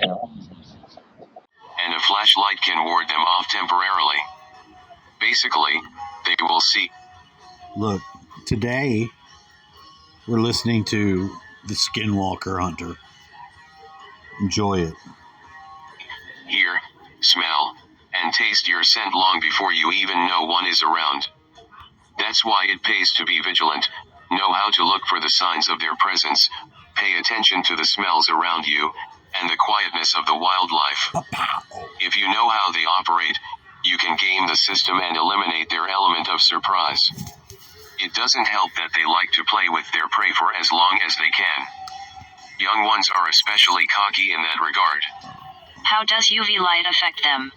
And a flashlight can ward them off temporarily. Basically, they will see. Look, today we're listening to the Skinwalker Hunter. Enjoy it. Hear, smell, and taste your scent long before you even know one is around. That's why it pays to be vigilant, know how to look for the signs of their presence, pay attention to the smells around you, and the quietness of the wildlife. If you know how they operate, you can game the system and eliminate their element of surprise. It doesn't help that they like to play with their prey for as long as they can. Young ones are especially cocky in that regard. How does UV light affect them?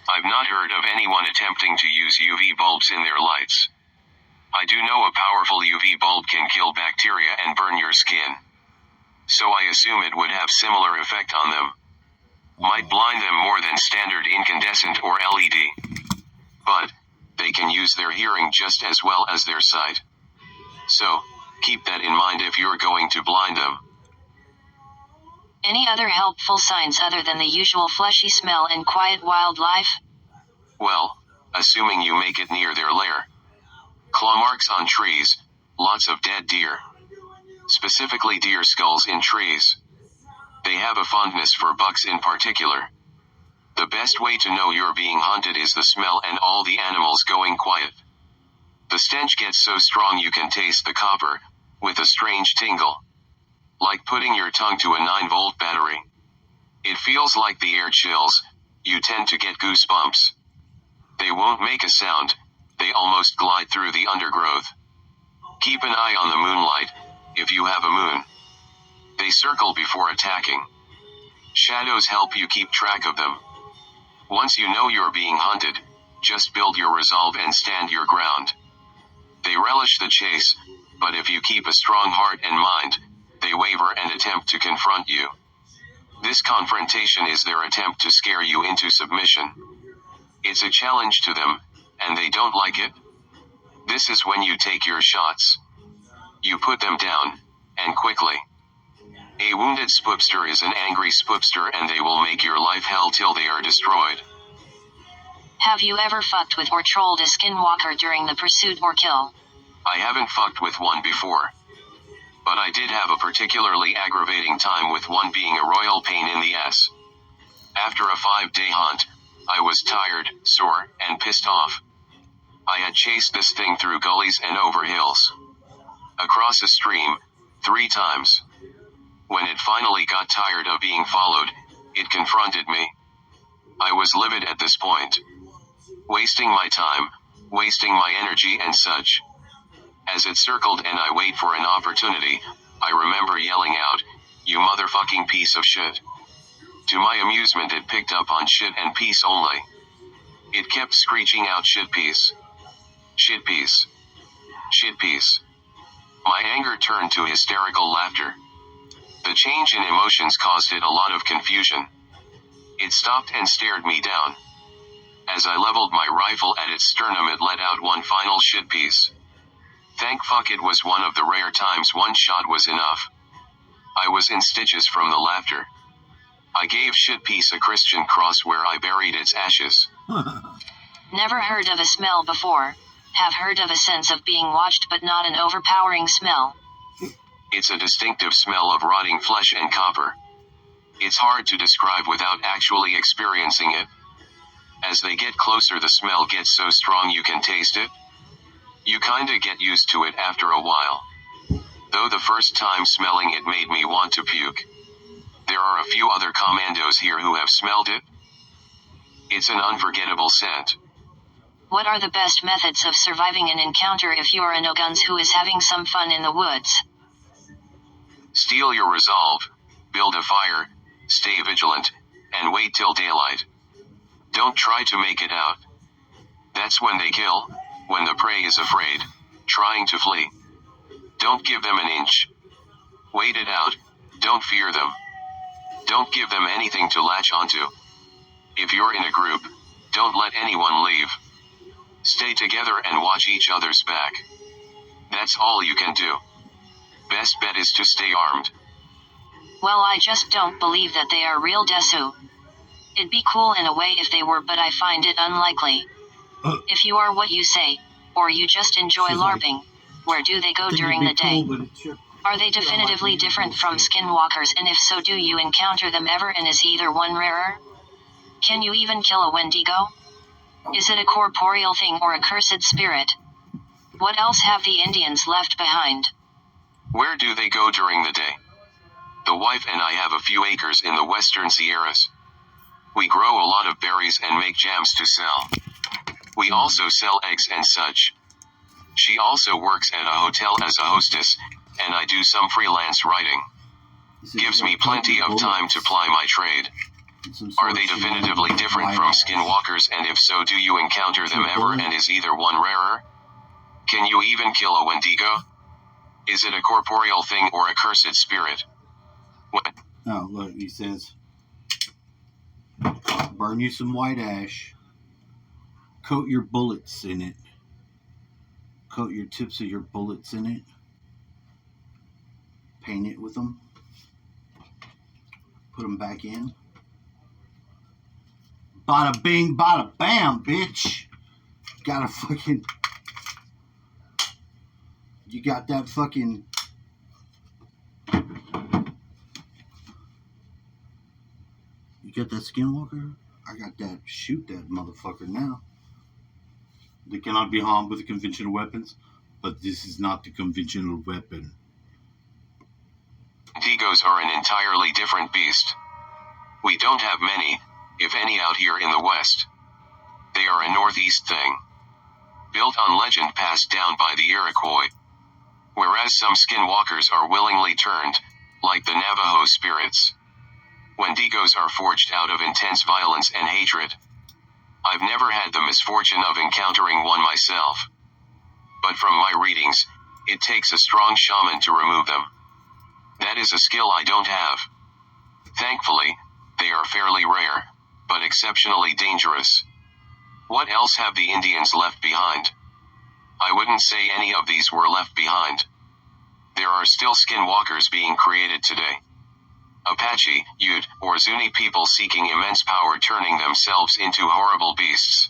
I've not heard of anyone attempting to use UV bulbs in their lights. I do know a powerful UV bulb can kill bacteria and burn your skin. So I assume it would have similar effect on them. Might blind them more than standard incandescent or LED. But they can use their hearing just as well as their sight. So, keep that in mind if you're going to blind them. Any other helpful signs other than the usual fleshy smell and quiet wildlife? Well, assuming you make it near their lair. Claw marks on trees, lots of dead deer. Specifically deer skulls in trees. They have a fondness for bucks in particular. The best way to know you're being hunted is the smell and all the animals going quiet. The stench gets so strong you can taste the copper, with a strange tingle. Like putting your tongue to a 9-volt battery. It feels like the air chills, you tend to get goosebumps. They won't make a sound, they almost glide through the undergrowth. Keep an eye on the moonlight, if you have a moon. They circle before attacking. Shadows help you keep track of them. Once you know you're being hunted, just build your resolve and stand your ground. They relish the chase, but if you keep a strong heart and mind, they waver and attempt to confront you. This confrontation is their attempt to scare you into submission. It's a challenge to them, and they don't like it. This is when you take your shots. You put them down, and quickly. A wounded spookster is an angry spookster and they will make your life hell till they are destroyed. Have you ever fucked with or trolled a skinwalker during the pursuit or kill? I haven't fucked with one before. But I did have a particularly aggravating time with one being a royal pain in the ass. After a 5-day hunt, I was tired, sore, and pissed off. I had chased this thing through gullies and over hills. Across a stream, 3 times. When it finally got tired of being followed, it confronted me. I was livid at this point. Wasting my time, wasting my energy and such. As it circled and I wait for an opportunity, I remember yelling out, "You motherfucking piece of shit." To my amusement it picked up on shit and piece only. It kept screeching out shit piece. Shit piece. Shit piece. My anger turned to hysterical laughter. The change in emotions caused it a lot of confusion. It stopped and stared me down. As I leveled my rifle at its sternum it let out one final shit piece. Thank fuck it was one of the rare times one shot was enough. I was in stitches from the laughter. I gave shit piece a Christian cross where I buried its ashes. Never heard of a smell before. Have heard of a sense of being watched but not an overpowering smell. It's a distinctive smell of rotting flesh and copper. It's hard to describe without actually experiencing it. As they get closer the smell gets so strong you can taste it. You kinda get used to it after a while. Though the first time smelling it made me want to puke. There are a few other commandos here who have smelled it. It's an unforgettable scent. What are the best methods of surviving an encounter if you're a no-guns who is having some fun in the woods? Steel your resolve, build a fire, stay vigilant, and wait till daylight. Don't try to make it out. That's when they kill, when the prey is afraid, trying to flee. Don't give them an inch. Wait it out, don't fear them. Don't give them anything to latch onto. If you're in a group, don't let anyone leave. Stay together and watch each other's back. That's all you can do. Best bet is to stay armed. Well, I just don't believe that they are real Desu. It'd be cool in a way if they were, but I find it unlikely. If you are what you say, or you just enjoy She's like, LARPing, where do they go think it'd during be the day? cool, but it's your- Are they definitively different from skinwalkers, and if so, do you encounter them ever, and is either one rarer? Can you even kill a Wendigo? Is it a corporeal thing or a cursed spirit? What else have the Indians left behind? Where do they go during the day? The wife and I have a few acres in the western Sierras. We grow a lot of berries and make jams to sell. We also sell eggs and such. She also works at a hotel as a hostess, and I do some freelance writing. Gives me plenty of time to ply my trade. Are they definitively different from skinwalkers, and if so, do you encounter them ever, and is either one rarer? Can you even kill a Wendigo? Is it a corporeal thing or a cursed spirit? What? Oh, look, he says, burn you some white ash, coat your bullets in it, coat your tips of your bullets in it, paint it with them, put them back in. Bada bing, bada bam, bitch. Gotta fucking, you got that fucking, you got that skinwalker? I got that, shoot that motherfucker now. They cannot be harmed with conventional weapons, but this is not the conventional weapon. Wendigos are an entirely different beast. We don't have many, if any, out here in the West. They are a Northeast thing. Built on legend passed down by the Iroquois. Whereas some skinwalkers are willingly turned, like the Navajo spirits. Wendigos are forged out of intense violence and hatred. I've never had the misfortune of encountering one myself. But from my readings, it takes a strong shaman to remove them. That is a skill I don't have. Thankfully, they are fairly rare, but exceptionally dangerous. What else have the Indians left behind? I wouldn't say any of these were left behind. There are still skinwalkers being created today. Apache, Ute, or Zuni people seeking immense power, turning themselves into horrible beasts.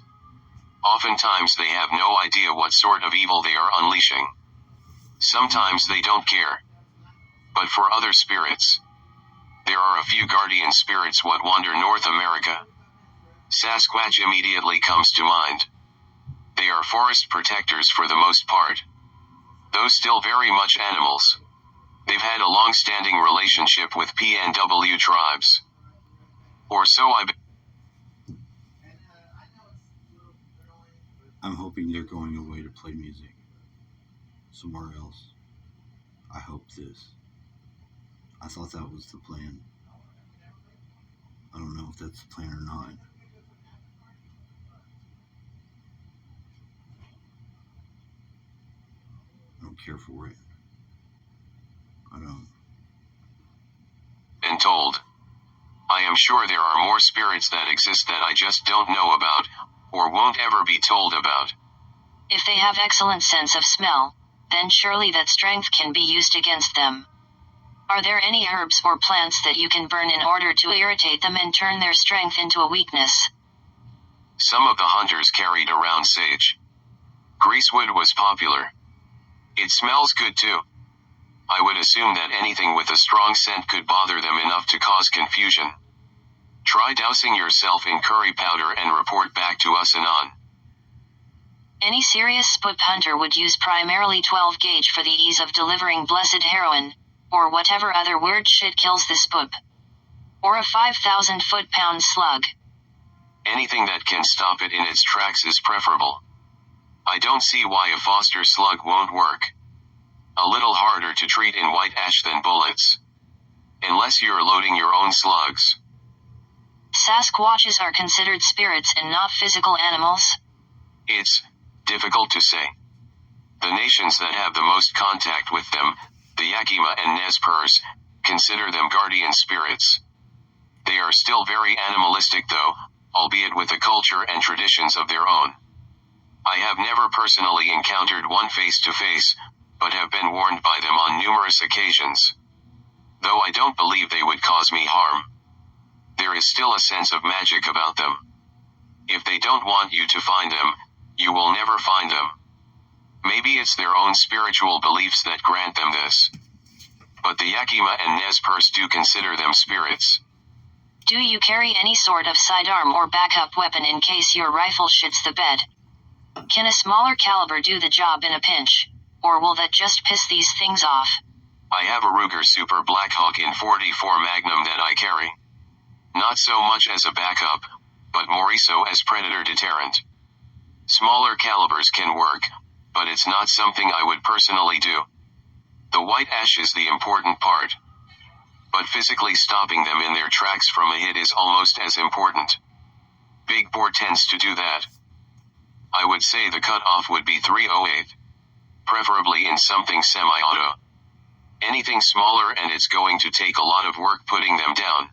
Oftentimes they have no idea what sort of evil they are unleashing. Sometimes they don't care. But for other spirits, there are a few guardian spirits what wander North America. Sasquatch immediately comes to mind. They are forest protectors for the most part. Though still very much animals. They've had a long-standing relationship with PNW tribes. Or so I'm hoping they're going away to play music somewhere else. I hope this. I thought that was the plan. I don't know if that's the plan or not. I don't care for it. I don't. been told. I am sure there are more spirits that exist that I just don't know about, or won't ever be told about. If they have excellent sense of smell, then surely that strength can be used against them. Are there any herbs or plants that you can burn in order to irritate them and turn their strength into a weakness? Some of the hunters carried around sage. Greasewood was popular. It smells good too. I would assume that anything with a strong scent could bother them enough to cause confusion. Try dousing yourself in curry powder and report back to us anon. Any serious spook hunter would use primarily 12 gauge for the ease of delivering blessed heroin, or whatever other weird shit kills the spook. Or a 5,000 foot-pound slug. Anything that can stop it in its tracks is preferable. I don't see why a Foster slug won't work. A little harder to treat in white ash than bullets. Unless you're loading your own slugs. Sasquatches are considered spirits and not physical animals? It's difficult to say. The nations that have the most contact with them, the Yakima and Nez Perce, consider them guardian spirits. They are still very animalistic though, albeit with a culture and traditions of their own. I have never personally encountered one face to face, but have been warned by them on numerous occasions. though I don't believe they would cause me harm. There is still a sense of magic about them. If they don't want you to find them, you will never find them. Maybe it's their own spiritual beliefs that grant them this. But the Yakima and Nez Perce do consider them spirits. Do you carry any sort of sidearm or backup weapon in case your rifle shits the bed? Can a smaller caliber do the job in a pinch? Or will that just piss these things off? I have a Ruger Super Blackhawk in .44 Magnum that I carry. Not so much as a backup, but more so as predator deterrent. Smaller calibers can work, but it's not something I would personally do. The white ash is the important part. But physically stopping them in their tracks from a hit is almost as important. Big bore tends to do that. I would say the cutoff would be .308. Preferably in something semi-auto. Anything smaller and it's going to take a lot of work putting them down.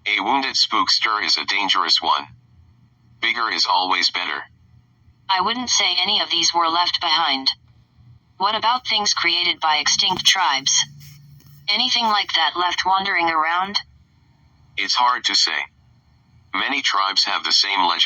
A wounded spookster is a dangerous one. Bigger is always better. I wouldn't say any of these were left behind. What about things created by extinct tribes? Anything like that left wandering around? It's hard to say. Many tribes have the same legend.